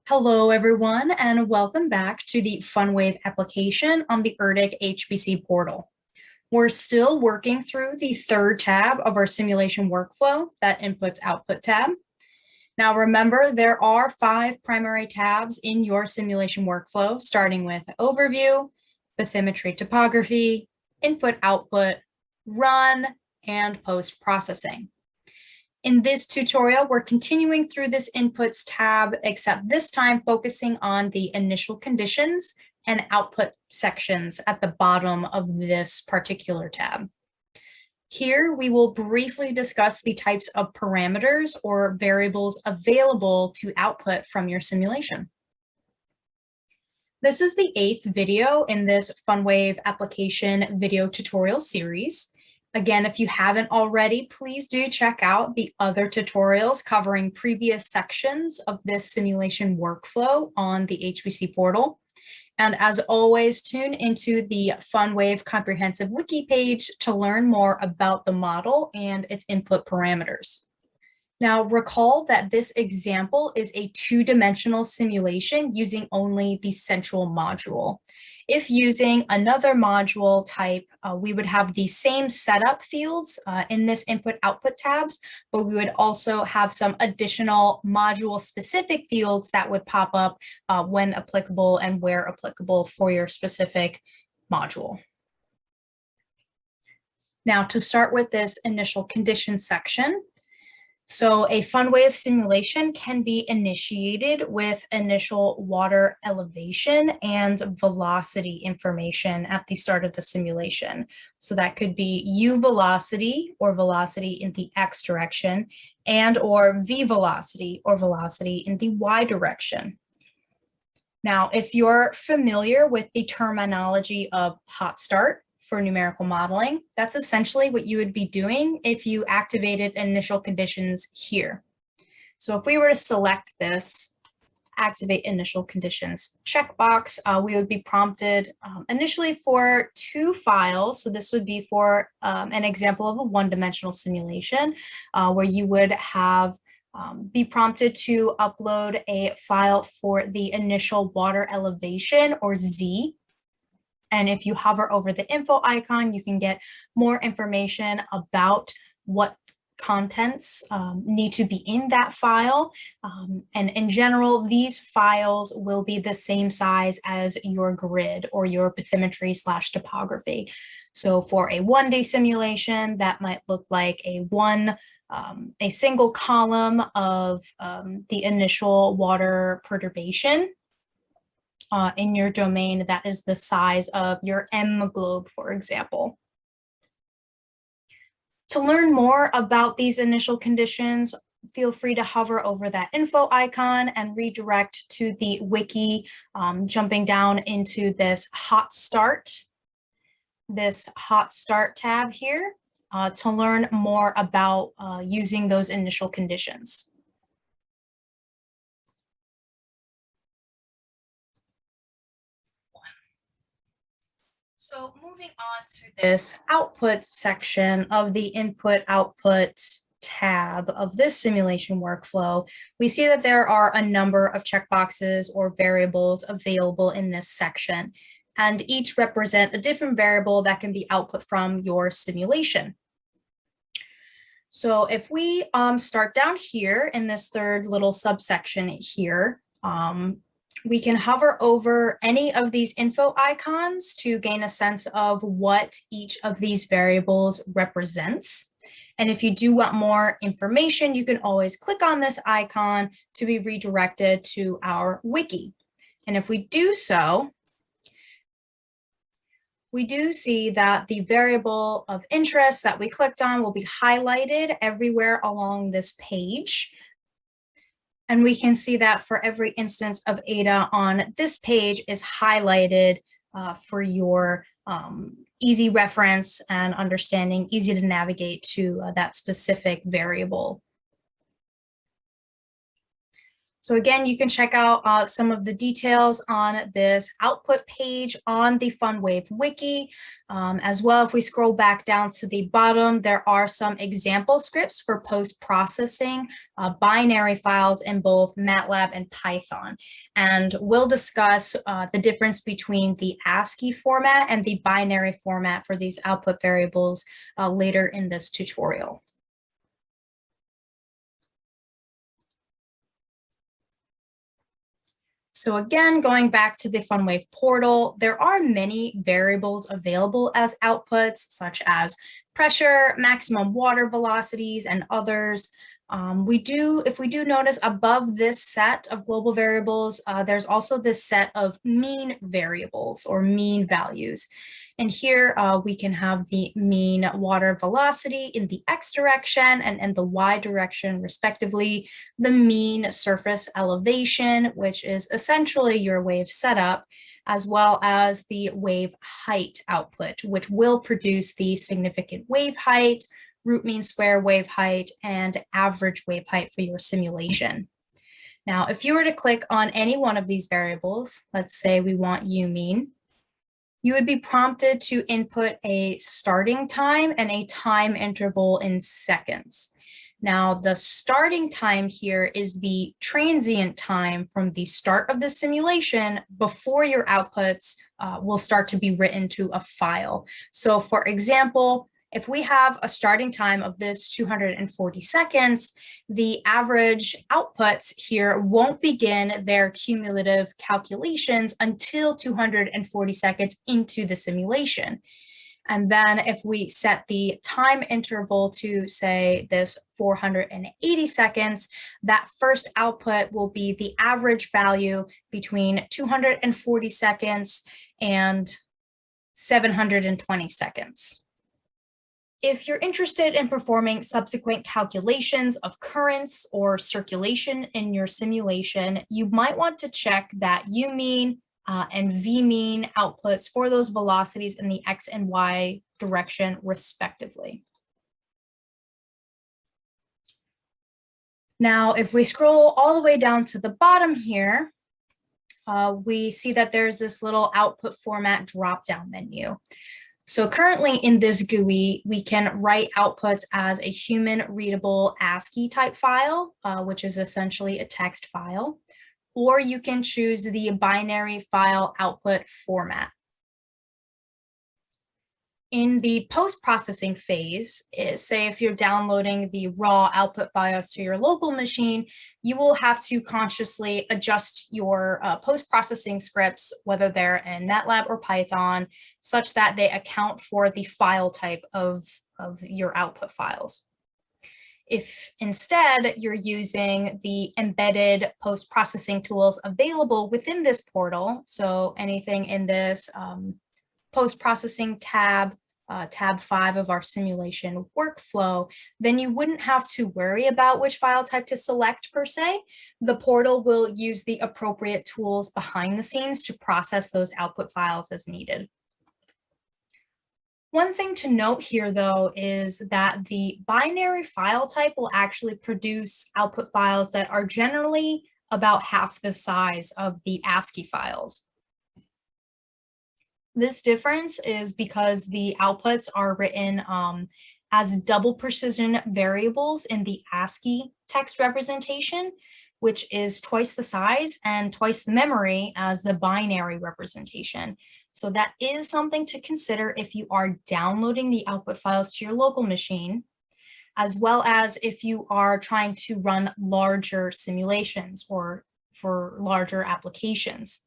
Hello, everyone, and welcome back to the FUNWAVE application on the ERDIC HPC portal. We're still working through the third tab of our simulation workflow, that Inputs/Output tab. Now, remember, there are 5 primary tabs in your simulation workflow, starting with Overview, Bathymetry Topography, Input/Output, Run, and Post-Processing. In this tutorial, we're continuing through this Inputs tab, except this time focusing on the initial conditions and output sections at the bottom of this particular tab. Here, we will briefly discuss the types of parameters or variables available to output from your simulation. This is the 8th video in this FUNWAVE application video tutorial series. Again, if you haven't already, please do check out the other tutorials covering previous sections of this simulation workflow on the HPC portal. And as always, tune into the FUNWAVE comprehensive wiki page to learn more about the model and its input parameters. Now, recall that this example is a 2-dimensional simulation using only the central module. If using another module type, we would have the same setup fields in this Input/Output tabs, but we would also have some additional module-specific fields that would pop up when applicable and where applicable for your specific module. Now, to start with this initial condition section, so a FUNWAVE simulation can be initiated with initial water elevation and velocity information at the start of the simulation. So that could be U velocity or velocity in the X direction and or V velocity or velocity in the Y direction. Now, if you're familiar with the terminology of hot start for numerical modeling, that's essentially what you would be doing if you activated initial conditions here. So if we were to select this, activate initial conditions checkbox, we would be prompted initially for 2 files. So this would be for an example of a 1-dimensional simulation where you would have be prompted to upload a file for the initial water elevation, or Z. And if you hover over the info icon, you can get more information about what contents need to be in that file. And in general, these files will be the same size as your grid or your bathymetry/topography. So for a 1D simulation, that might look like a single column of the initial water perturbation. In your domain that is the size of your M globe, for example. To learn more about these initial conditions, feel free to hover over that info icon and redirect to the wiki, jumping down into this hot start tab here to learn more about using those initial conditions. So moving on to this output section of the Input/Output tab of this simulation workflow, we see that there are a number of checkboxes or variables available in this section, and each represent a different variable that can be output from your simulation. So if we start down here in this third little subsection here, we can hover over any of these info icons to gain a sense of what each of these variables represents. And if you do want more information, you can always click on this icon to be redirected to our wiki. And if we do so, we do see that the variable of interest that we clicked on will be highlighted everywhere along this page. And we can see that for every instance of Ada on this page is highlighted for your easy reference and understanding, easy to navigate to that specific variable. So again, you can check out some of the details on this output page on the FUNWAVE Wiki. As well, if we scroll back down to the bottom, there are some example scripts for post-processing binary files in both MATLAB and Python. And we'll discuss the difference between the ASCII format and the binary format for these output variables later in this tutorial. So again, going back to the FUNWAVE portal, there are many variables available as outputs, such as pressure, maximum water velocities, and others. If we do notice above this set of global variables, there's also this set of mean variables or mean values. And here we can have the mean water velocity in the X direction and the Y direction respectively, the mean surface elevation, which is essentially your wave setup, as well as the wave height output, which will produce the significant wave height, root mean square wave height, and average wave height for your simulation. Now, if you were to click on any one of these variables, let's say we want U mean, you would be prompted to input a starting time and a time interval in seconds. Now, the starting time here is the transient time from the start of the simulation before your outputs will start to be written to a file. So for example, if we have a starting time of this 240 seconds, the average outputs here won't begin their cumulative calculations until 240 seconds into the simulation. And then if we set the time interval to, say, this 480 seconds, that first output will be the average value between 240 seconds and 720 seconds. If you're interested in performing subsequent calculations of currents or circulation in your simulation, you might want to check that U mean and V mean outputs for those velocities in the X and Y direction respectively. Now, if we scroll all the way down to the bottom here, we see that there's this little output format drop-down menu. So currently in this GUI, we can write outputs as a human readable ASCII type file, which is essentially a text file, or you can choose the binary file output format. In the post-processing phase, say if you're downloading the raw output files to your local machine, you will have to consciously adjust your post-processing scripts, whether they're in MATLAB or Python, such that they account for the file type of your output files. If instead you're using the embedded post-processing tools available within this portal, so anything in this post-processing tab, tab 5 of our simulation workflow, then you wouldn't have to worry about which file type to select per se. The portal will use the appropriate tools behind the scenes to process those output files as needed. One thing to note here, though, is that the binary file type will actually produce output files that are generally about half the size of the ASCII files. This difference is because the outputs are written as double precision variables in the ASCII text representation, which is twice the size and twice the memory as the binary representation. So that is something to consider if you are downloading the output files to your local machine, as well as if you are trying to run larger simulations or for larger applications.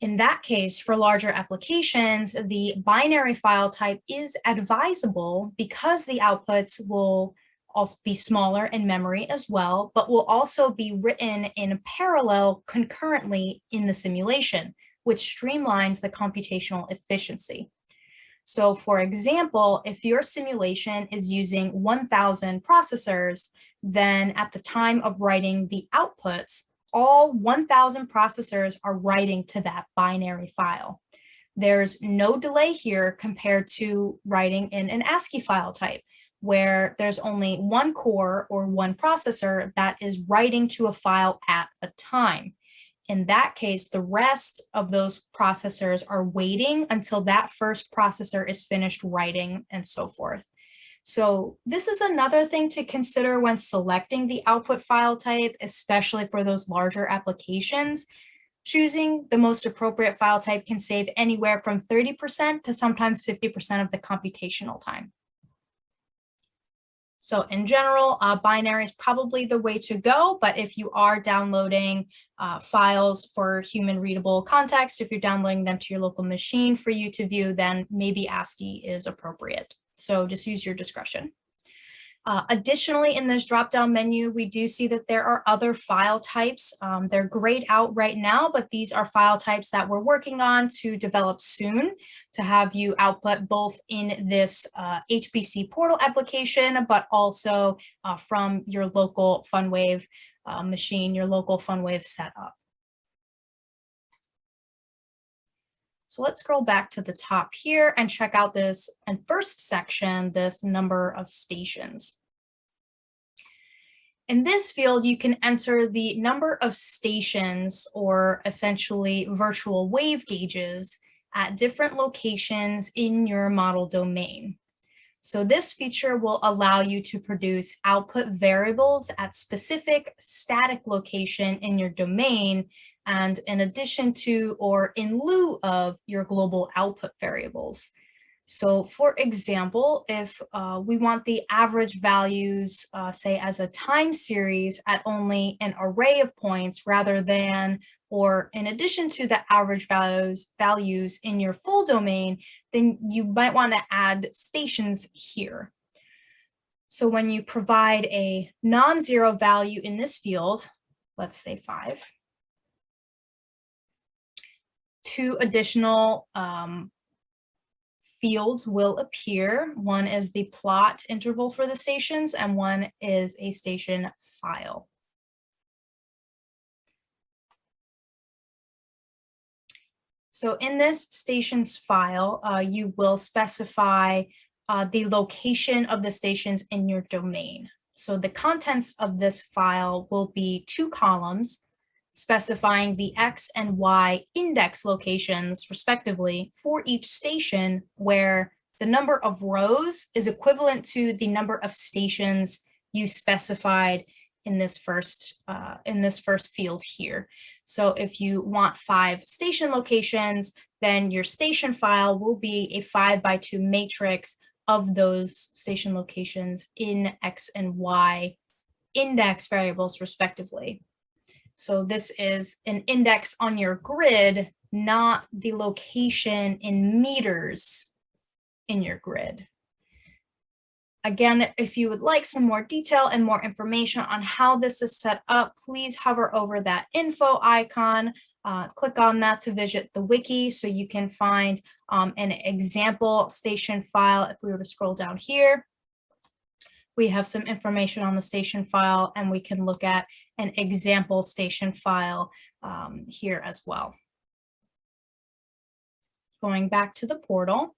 In that case, for larger applications, the binary file type is advisable because the outputs will also be smaller in memory as well, but will also be written in parallel concurrently in the simulation, which streamlines the computational efficiency. So for example, if your simulation is using 1,000 processors, then at the time of writing the outputs, all 1,000 processors are writing to that binary file. There's no delay here compared to writing in an ASCII file type, where there's only one core or one processor that is writing to a file at a time. In that case, the rest of those processors are waiting until that first processor is finished writing and so forth. So this is another thing to consider when selecting the output file type, especially for those larger applications. Choosing the most appropriate file type can save anywhere from 30% to sometimes 50% of the computational time. So in general, binary is probably the way to go, but if you are downloading files for human readable context, if you're downloading them to your local machine for you to view, then maybe ASCII is appropriate. So just use your discretion. Additionally, in this drop-down menu, we do see that there are other file types. They're grayed out right now, but these are file types that we're working on to develop soon to have you output both in this HPC Portal application, but also from your local FUNWAVE machine, your local FUNWAVE setup. So let's scroll back to the top here and check out this first section, this number of stations. In this field, you can enter the number of stations, or essentially virtual wave gauges, at different locations in your model domain. So this feature will allow you to produce output variables at specific static location in your domain, and in addition to or in lieu of your global output variables. So for example, if we want the average values, say as a time series at only an array of points rather than, or in addition to the average values in your full domain, then you might want to add stations here. So when you provide a non-zero value in this field, let's say 5, 2 additional fields will appear. One is the plot interval for the stations, and one is a station file. So in this stations file, you will specify the location of the stations in your domain. So the contents of this file will be 2 columns specifying the X and Y index locations, respectively, for each station, where the number of rows is equivalent to the number of stations you specified in this first field here. So if you want 5 station locations, then your station file will be a 5x2 matrix of those station locations in X and Y index variables, respectively. So this is an index on your grid, not the location in meters in your grid. Again, if you would like some more detail and more information on how this is set up, please hover over that info icon, click on that to visit the wiki so you can find an example station file. If we were to scroll down here, we have some information on the station file, and we can look at an example station file here as well. Going back to the portal.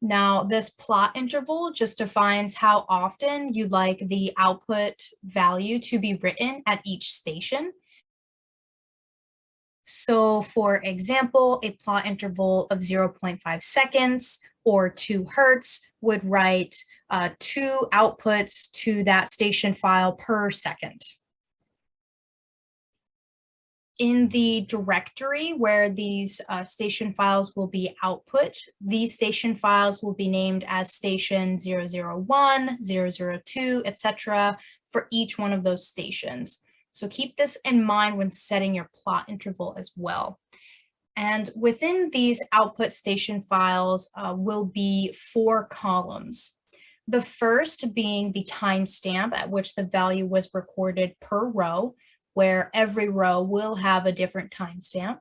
Now, this plot interval just defines how often you'd like the output value to be written at each station. So for example, a plot interval of 0.5 seconds or 2 hertz would write 2 outputs to that station file per second. In the directory where these station files will be output, these station files will be named as station 001, 002, etc. for each one of those stations. So keep this in mind when setting your plot interval as well. And within these output station files will be 4 columns. The first being the timestamp at which the value was recorded per row, where every row will have a different timestamp.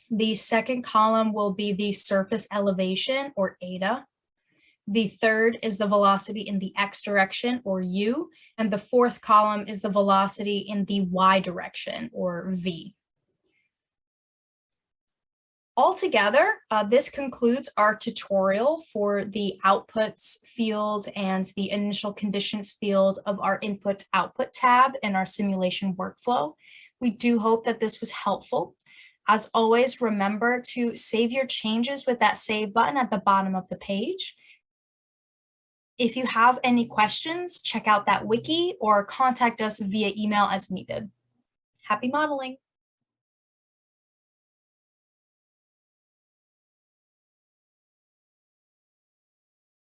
The second column will be the surface elevation, or eta. The third is the velocity in the x direction, or u, and the fourth column is the velocity in the y direction, or v. Altogether, this concludes our tutorial for the outputs field and the initial conditions field of our inputs output tab in our simulation workflow. We do hope that this was helpful. As always, remember to save your changes with that save button at the bottom of the page. If you have any questions, check out that wiki or contact us via email as needed. Happy modeling!